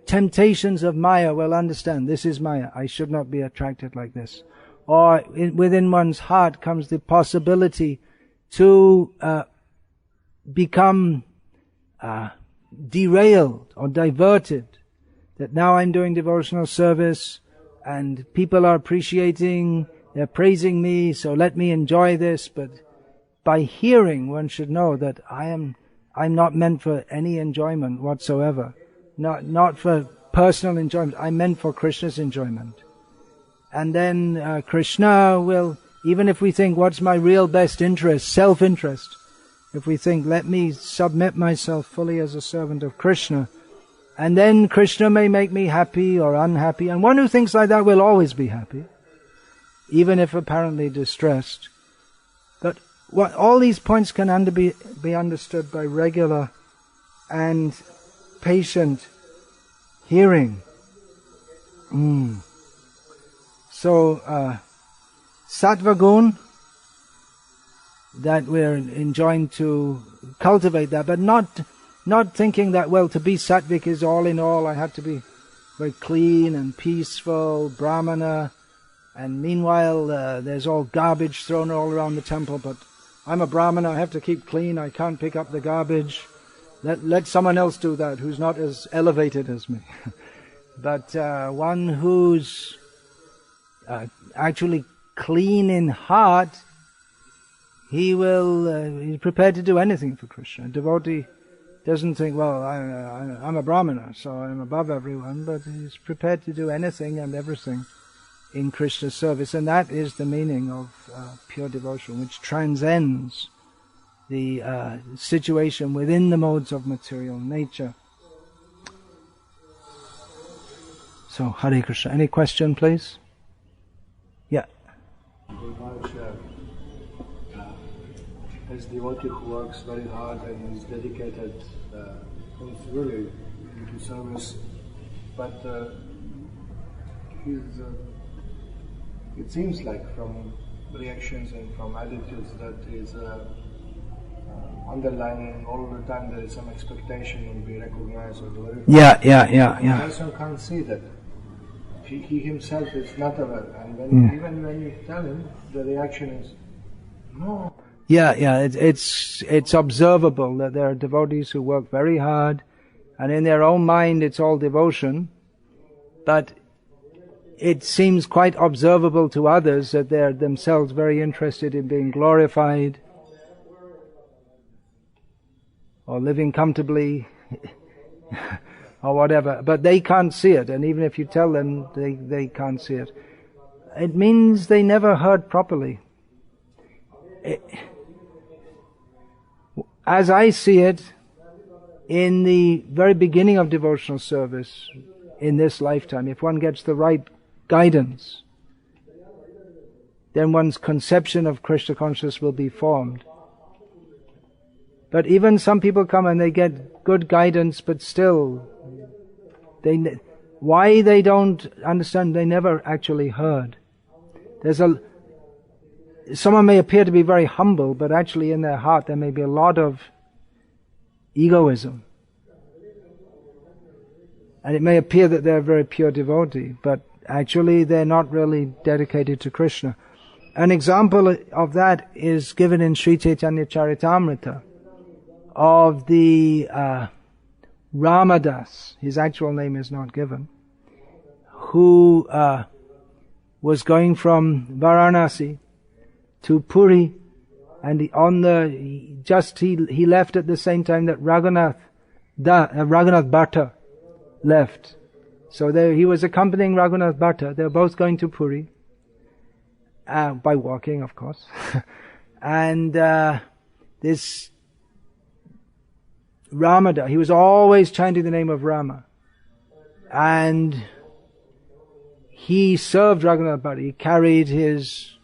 temptations of Maya will understand, this is Maya, I should not be attracted like this. Or within one's heart comes the possibility to become derailed or diverted. That now I'm doing devotional service and people are appreciating, they're praising me, so let me enjoy this. But by hearing, one should know that I'm not meant for any enjoyment whatsoever. Not for personal enjoyment. I'm meant for Krishna's enjoyment. And then Krishna will, even if we think, what's my real best interest, self-interest, if we think, let me submit myself fully as a servant of Krishna, and then Krishna may make me happy or unhappy, and one who thinks like that will always be happy. even if apparently distressed. But all these points can be understood by regular and patient hearing. So, sattva gun, that we're enjoined to cultivate that, but not thinking that, well, to be sattvic is all in all, I have to be very clean and peaceful, brahmana, and meanwhile there's all garbage thrown all around the temple, but I'm a brahmana, I have to keep clean, I can't pick up the garbage. Let someone else do that who's not as elevated as me. But one who's actually clean in heart, he's prepared to do anything for Krishna. A devotee doesn't think, well, I'm a brahmana, so I'm above everyone, but he's prepared to do anything and everything in Krishna's service. And that is the meaning of pure devotion, which transcends the situation within the modes of material nature. So, Hare Krishna. Any question, please? Yeah. As devotee who works very hard and is dedicated, is really into service, but it seems like from reactions and from attitudes that is underlining all the time there is some expectation will be recognized or glorified. Yeah. The person can't see that. He himself is not aware, and even when you tell him, the reaction is no. Yeah. It's observable that there are devotees who work very hard, and in their own mind it's all devotion, but it seems quite observable to others that they're themselves very interested in being glorified or living comfortably or whatever, but they can't see it, and even if you tell them, they can't see it. It means they never heard properly. As I see it, in the very beginning of devotional service in this lifetime, if one gets the right guidance, then one's conception of Krishna consciousness will be formed. But even some people come and they get good guidance, but still, why they don't understand, they never actually heard. Someone may appear to be very humble, but actually in their heart there may be a lot of egoism. And it may appear that they're a very pure devotee, but actually they're not really dedicated to Krishna. An example of that is given in Sri Chaitanya Charitamrita of the Ramadas, his actual name is not given, who was going from Varanasi to Puri, and he left at the same time that Raghunath Bhatta left. So he was accompanying Raghunath Bhatta. They were both going to Puri, by walking, of course. And this Ramada, he was always chanting the name of Rama. And he served Raghunath Bhatta. He carried his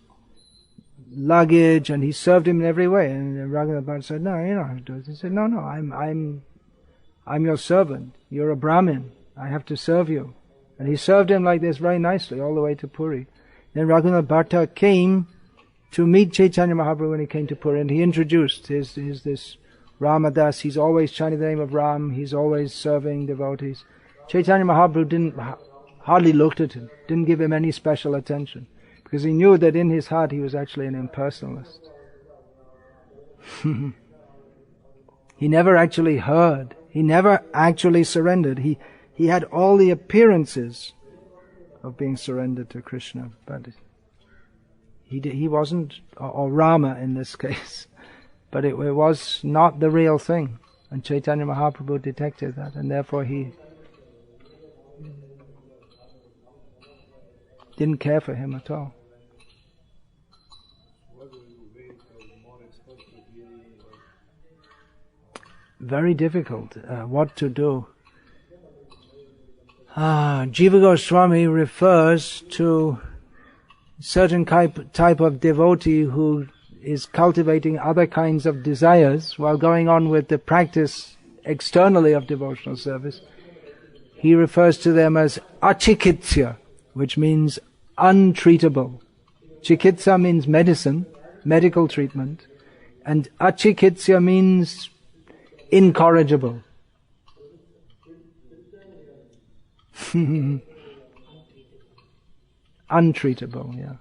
luggage and he served him in every way. And Raghunath Bhatta said, no, you don't have to do it. He said, no, I'm your servant. You're a Brahmin. I have to serve you. And he served him like this very nicely all the way to Puri. Then Raghunath Bhatta came to meet Chaitanya Mahaprabhu when he came to Puri, and he introduced this Ramadas. He's always chanting the name of Ram. He's always serving devotees. Chaitanya Mahaprabhu hardly looked at him, didn't give him any special attention, because he knew that in his heart he was actually an impersonalist. He never actually heard. He never actually surrendered. He had all the appearances of being surrendered to Krishna, but he wasn't, or Rama in this case, but it was not the real thing. And Chaitanya Mahaprabhu detected that, and therefore he didn't care for him at all. Very difficult. What to do? Jiva Goswami refers to certain type of devotee who is cultivating other kinds of desires while going on with the practice externally of devotional service, he refers to them as achikitsya, which means untreatable. Chikitsa means medicine, medical treatment, and achikitsya means incorrigible. Untreatable, yeah.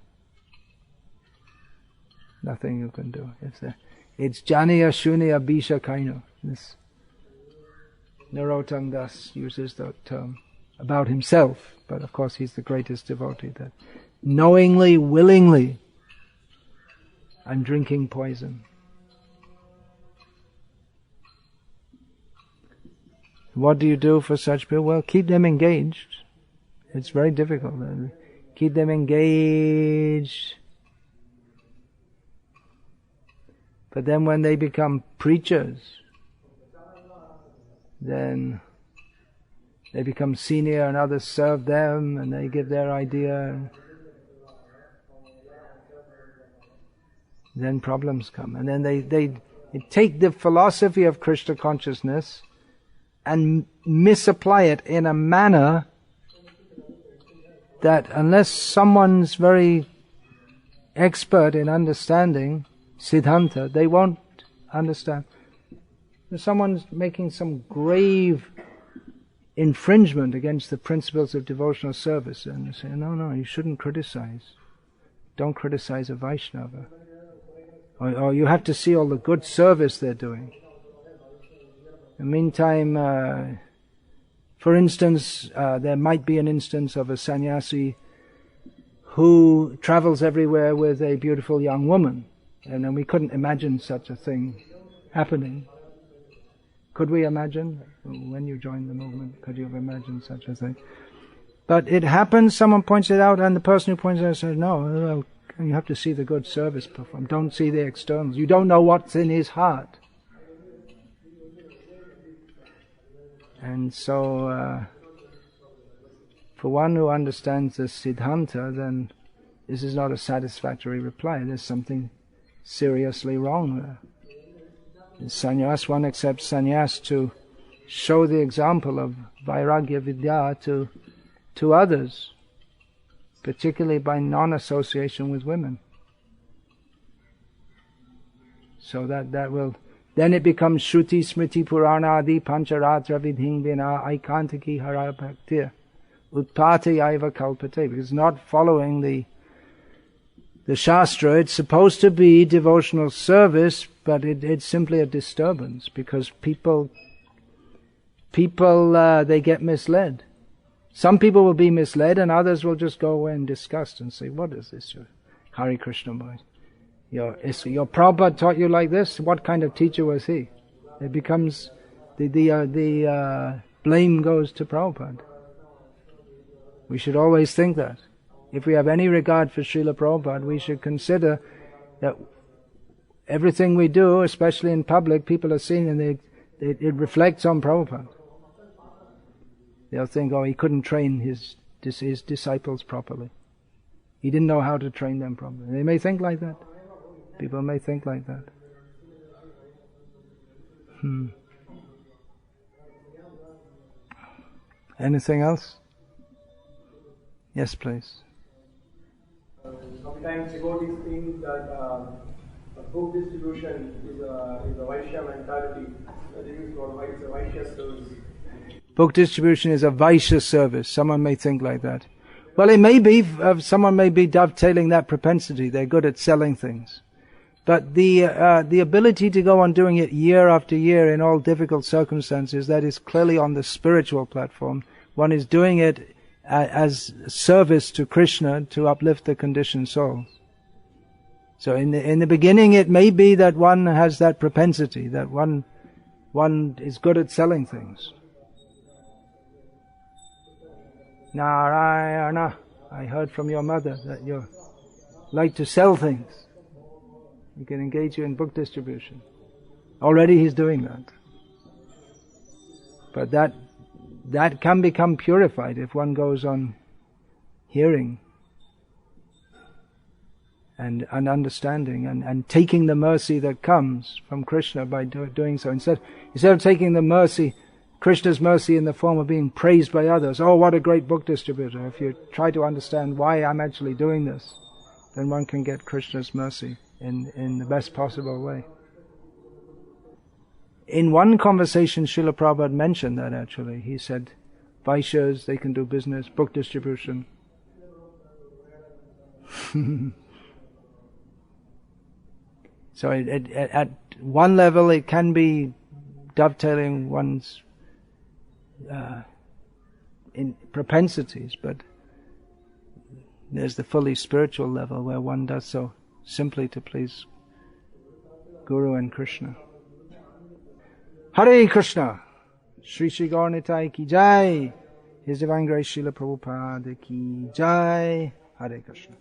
Nothing you can do. It's Janiya Shunya Bisha Kaino. This Narottam Das uses that term about himself, but of course he's the greatest devotee. That knowingly, willingly, I'm drinking poison. What do you do for such people? Well, keep them engaged. It's very difficult. Keep them engaged. But then when they become preachers, then they become senior and others serve them and they give their idea. Then problems come. And then they take the philosophy of Krishna consciousness and misapply it in a manner that unless someone's very expert in understanding Siddhanta, they won't understand. If someone's making some grave infringement against the principles of devotional service, and they say, no, you shouldn't criticize. Don't criticize a Vaishnava. Or you have to see all the good service they're doing. In the meantime, for instance, there might be an instance of a sannyasi who travels everywhere with a beautiful young woman. And then we couldn't imagine such a thing happening. Could we imagine? When you joined the movement, could you have imagined such a thing? But it happens, someone points it out, and the person who points it out says, no, you have to see the good service performed. Don't see the externals. You don't know what's in his heart. And so, for one who understands the Siddhanta, then this is not a satisfactory reply. There's something seriously wrong there. In sannyas, one accepts sannyas to show the example of vairagya vidya to others, particularly by non-association with women. So that will, then it becomes Shruti Smriti Purana Adi Pancharatra Vidhing Vina Aikantaki Hara Bhaktir Utpati Aiva Kalpate, because it's not following the Shastra. It's supposed to be devotional service, but it's simply a disturbance, because people they get misled. Some people will be misled, and others will just go away in disgust and say, what is this? Hare Krishna boy. Your Prabhupada taught you like this? What kind of teacher was he? It becomes, the blame goes to Prabhupada. We should always think that. If we have any regard for Srila Prabhupada, we should consider that everything we do, especially in public, people are seeing, and it reflects on Prabhupada. They'll think, he couldn't train his disciples properly. He didn't know how to train them properly. They may think like that. People may think like that. Anything else? Yes, please. Sometimes devotees think that book distribution is a Vaishya mentality. They use for it's a Vaishya service. Book distribution is a Vaishya service. Someone may think like that. Well, it may be. Someone may be dovetailing that propensity. They're good at selling things. But the ability to go on doing it year after year in all difficult circumstances, that is clearly on the spiritual platform. One is doing it as service to Krishna to uplift the conditioned souls. So in the beginning, it may be that one has that propensity, that one is good at selling things. Narayana, I heard from your mother that you like to sell things. He can engage you in book distribution. Already he's doing that. But that can become purified if one goes on hearing and understanding and taking the mercy that comes from Krishna by doing so. Instead of taking the mercy, Krishna's mercy in the form of being praised by others, oh, what a great book distributor. If you try to understand why I'm actually doing this, then one can get Krishna's mercy in the best possible way. In one conversation, Srila Prabhupada mentioned that actually. He said, Vaishyas, they can do business, book distribution. So at one level it can be dovetailing one's in propensities, but there's the fully spiritual level where one does so simply to please Guru and Krishna. Hare Krishna, Shri Shri Gaur Nitai ki jai, His Divine Grace Srila Prabhupada ki jai, Hare Krishna.